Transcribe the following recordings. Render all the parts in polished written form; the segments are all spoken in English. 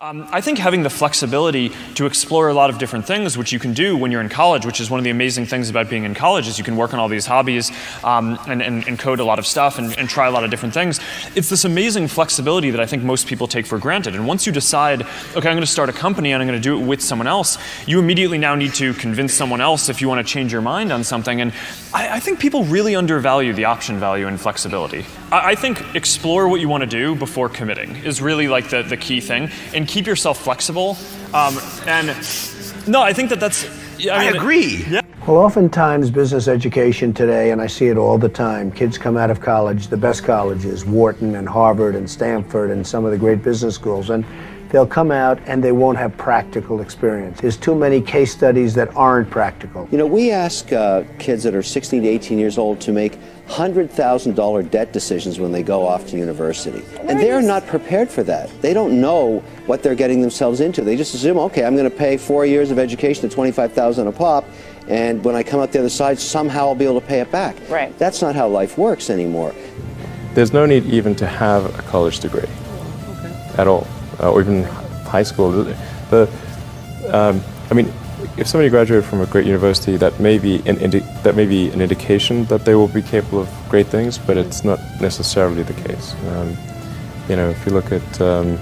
I think having the flexibility to explore a lot of different things, which you can do when you're in college, which is one of the amazing things about being in college, is you can work on all these hobbies and code a lot of stuff and try a lot of different things. It's this amazing flexibility that I think most people take for granted. And once you decide, okay, I'm going to start a company and I'm going to do it with someone else, you immediately now need to convince someone else if you want to change your mind on something. And I think people really undervalue the option value and flexibility. I think explore what you want to do before committing is really like the key thing. And keep yourself flexible. And no, I think that's... I agree. Yeah. Well, oftentimes business education today, and I see it all the time, kids come out of college, the best colleges, Wharton and Harvard and Stanford and some of the great business schools, and they'll come out and they won't have practical experience. There's too many case studies that aren't practical. You know, we ask kids that are 16 to 18 years old to make $100,000 debt decisions when they go off to university. And they're not prepared for that. They don't know what they're getting themselves into. They just assume, okay, I'm going to pay 4 years of education at $25,000 a pop, and when I come out the other side, somehow I'll be able to pay it back. Right. That's not how life works anymore. There's no need even to have a college degree at all, or even high school. I mean, if somebody graduated from a great university, that may be an indication that they will be capable of great things, but it's not necessarily the case. You know, if you look at,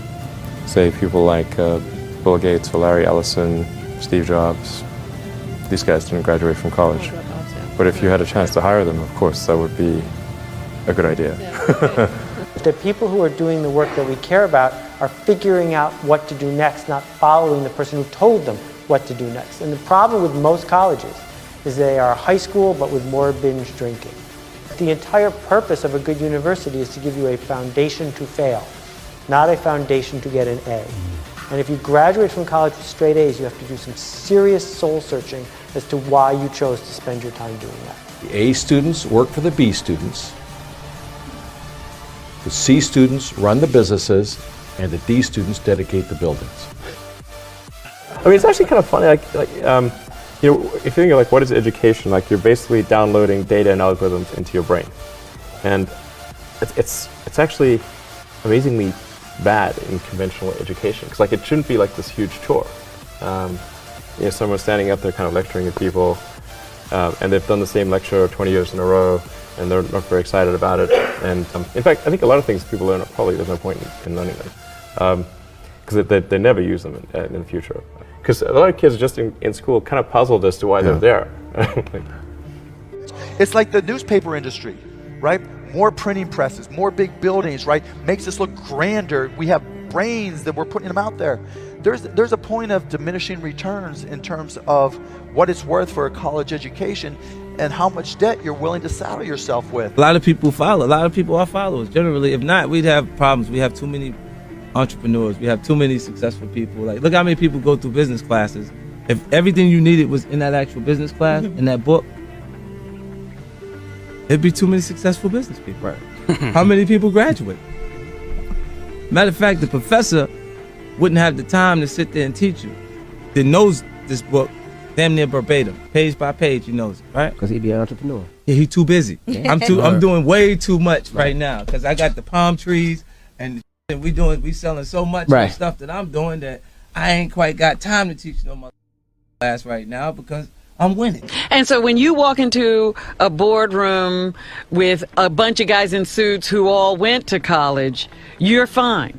say, people like Bill Gates or Larry Ellison, Steve Jobs, these guys didn't graduate from college. But if you had a chance to hire them, of course, that would be a good idea. The people who are doing the work that we care about are figuring out what to do next, not following the person who told them what to do next. And the problem with most colleges is they are high school but with more binge drinking. The entire purpose of a good university is to give you a foundation to fail, not a foundation to get an A. And if you graduate from college with straight A's, you have to do some serious soul searching as to why you chose to spend your time doing that. The A students work for the B students. The C students run the businesses, and the D students dedicate the buildings. I mean, it's actually kind of funny, you know, if you think of like what is education, like you're basically downloading data and algorithms into your brain. And it's actually amazingly bad in conventional education, because like it shouldn't be like this huge chore. You know, someone's standing up there kind of lecturing at people, and they've done the same lecture 20 years in a row, and they're not very excited about it. And in fact, I think a lot of things people learn, probably there's no point in learning them, because they never use them in the future. Because a lot of kids just in school kind of puzzled as to why they're there. It's like the newspaper industry, right? More printing presses, more big buildings, right? Makes us look grander. We have brains that we're putting them out there. There's a point of diminishing returns in terms of what it's worth for a college education and how much debt you're willing to saddle yourself with. A lot of people follow. A lot of people are followers. Generally, if not, we'd have problems. We have too many entrepreneurs. We have too many successful people. Like, look how many people go through business classes. If everything you needed was in that actual business class, in that book, it'd be too many successful business people. Right. How many people graduate? Matter of fact, the professor wouldn't have the time to sit there and teach you. That knows this book damn near verbatim, page by page. He knows it, right? Because he'd be an entrepreneur. Yeah, he's too busy. I'm doing way too much right now because I got the palm trees and we selling so much stuff that I'm doing that I ain't quite got time to teach no more class right now because I'm winning. And so when you walk into a boardroom with a bunch of guys in suits who all went to college, you're fine.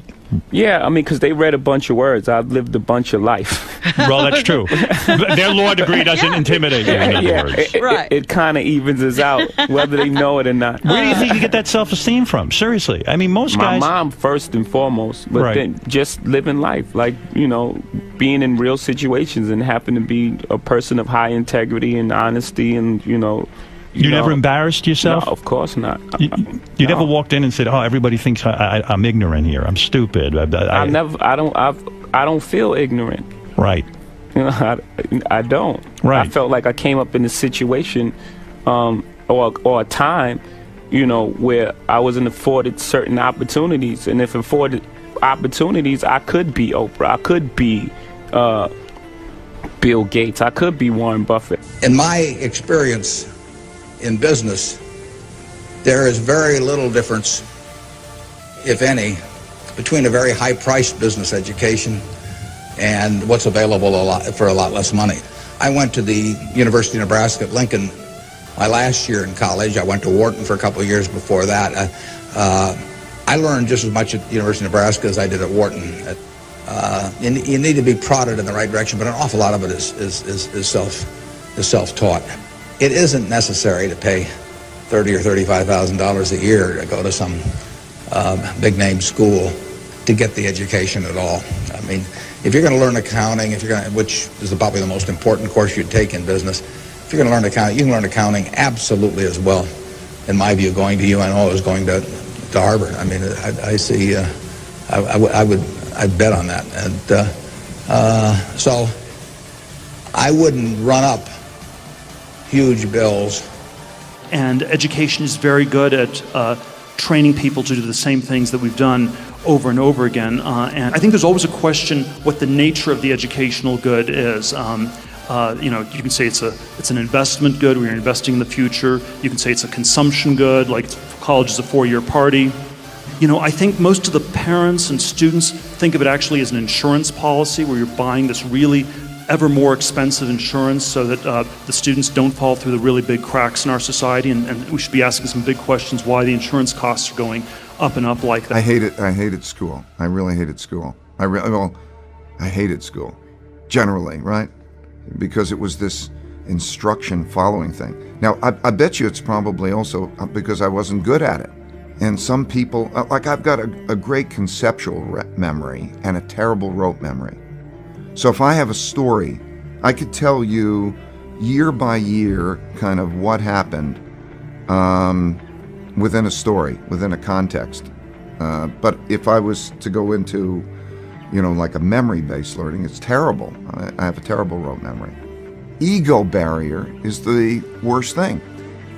Yeah, I mean, because they read a bunch of words. I've lived a bunch of life. Well, that's true. Their law degree doesn't intimidate you, in other words. It kind of evens us out, whether they know it or not. Where do you think you get that self-esteem from? Seriously. I mean, most guys... My mom, first and foremost, but then just living life. Like, you know, being in real situations and happen to be a person of high integrity and honesty and, you know... You never embarrassed yourself? No, of course not. You never walked in and said, "Oh, everybody thinks I'm ignorant here. I'm stupid." I don't feel ignorant. Right. You know, I don't. Right. I felt like I came up in a situation, or a time, you know, where I wasn't afforded certain opportunities, and if afforded opportunities, I could be Oprah. I could be Bill Gates. I could be Warren Buffett. In my experience in business, there is very little difference, if any, between a very high-priced business education and what's available for a lot less money. I went to the University of Nebraska at Lincoln my last year in college. I went to Wharton for a couple of years before that. I learned just as much at the University of Nebraska as I did at Wharton. You need to be prodded in the right direction, but an awful lot of it is self-taught. It isn't necessary to pay $30,000 or $35,000 a year to go to some big-name school to get the education at all. I mean, if you're going to learn accounting, which is probably the most important course you'd take in business, if you're going to learn accounting, you can learn accounting absolutely as well, in my view, going to UNO as going to Harvard. I mean, I see. I'd bet on that, and so I wouldn't run up huge bills. And education is very good at training people to do the same things that we've done over and over again. And I think there's always a question what the nature of the educational good is. You can say it's an investment good where you're investing in the future. You can say it's a consumption good, like college is a 4-year party. I think most of the parents and students think of it actually as an insurance policy where you're buying this really ever more expensive insurance so that the students don't fall through the really big cracks in our society, and we should be asking some big questions why the insurance costs are going up and up like that. I hated school. I really hated school. I hated school, generally, right? Because it was this instruction following thing. Now, I bet you it's probably also because I wasn't good at it. And some people, like I've got a great conceptual memory and a terrible rote memory. So if I have a story, I could tell you year by year kind of what happened within a story, within a context. But if I was to go into, like a memory-based learning, it's terrible. I have a terrible rote memory. Ego barrier is the worst thing.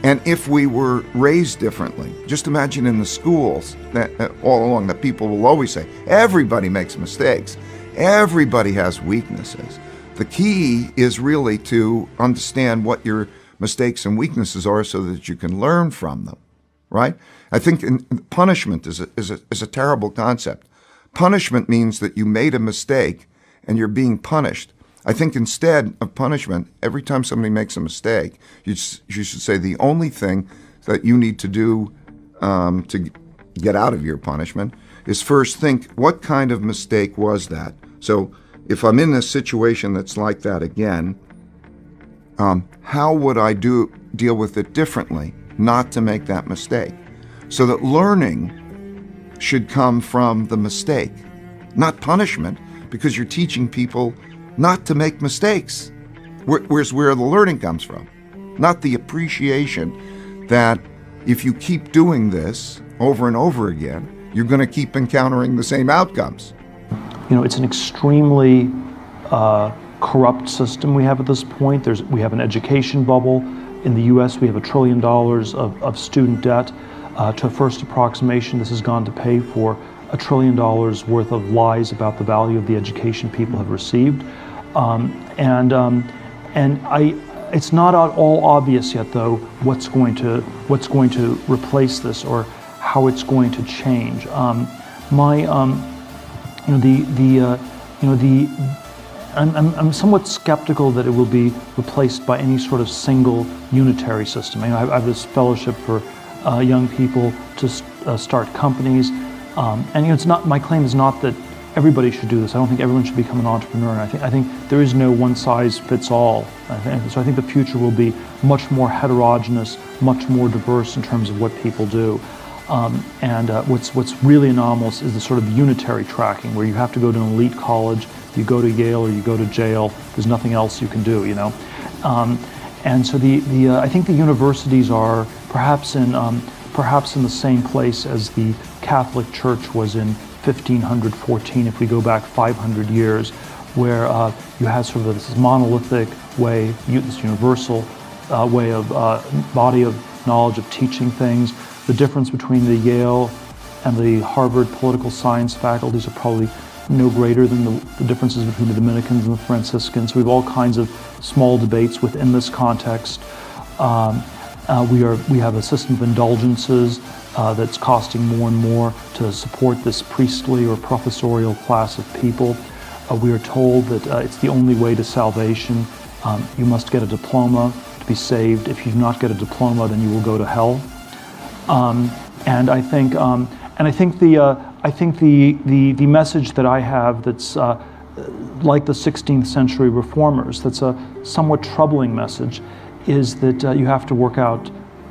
And if we were raised differently, just imagine in the schools that all along that people will always say, everybody makes mistakes. Everybody has weaknesses. The key is really to understand what your mistakes and weaknesses are so that you can learn from them, right? I think punishment is a terrible concept. Punishment means that you made a mistake and you're being punished. I think instead of punishment, every time somebody makes a mistake, you should say the only thing that you need to do to get out of your punishment is first think, what kind of mistake was that? So if I'm in a situation that's like that again, how would I deal with it differently, not to make that mistake? So that learning should come from the mistake, not punishment, because you're teaching people not to make mistakes. Where's where the learning comes from, not the appreciation that if you keep doing this over and over again, you're going to keep encountering the same outcomes. It's an extremely corrupt system we have at this point. We have an education bubble. In the U.S., we have $1 trillion of student debt. To a first approximation, this has gone to pay for $1 trillion worth of lies about the value of the education people have received. It's not at all obvious yet, though, what's going to replace this or how it's going to change. I'm somewhat skeptical that it will be replaced by any sort of single unitary system. I have this fellowship for young people to start companies, and it's not. My claim is not that everybody should do this. I don't think everyone should become an entrepreneur. I think there is no one size fits all. So I think the future will be much more heterogeneous, much more diverse in terms of what people do. What's really anomalous is the sort of unitary tracking where you have to go to an elite college, you go to Yale or you go to jail. There's nothing else you can do, And so I think the universities are perhaps in the same place as the Catholic Church was in 1514, if we go back 500 years, where you had sort of this monolithic way, this universal way of body of knowledge of teaching things. The difference between the Yale and the Harvard political science faculties are probably no greater than the differences between the Dominicans and the Franciscans. We have all kinds of small debates within this context. We have a system of indulgences that's costing more and more to support this priestly or professorial class of people. We are told that it's the only way to salvation. You must get a diploma to be saved. If you do not get a diploma, then you will go to hell. And I think the message that I have that's like the 16th century reformers, that's a somewhat troubling message, is that you have to work out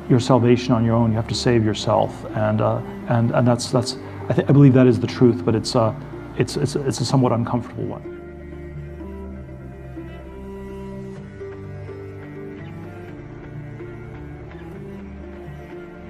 your salvation on your own. You have to save yourself, and that's I believe that is the truth, but it's a somewhat uncomfortable one.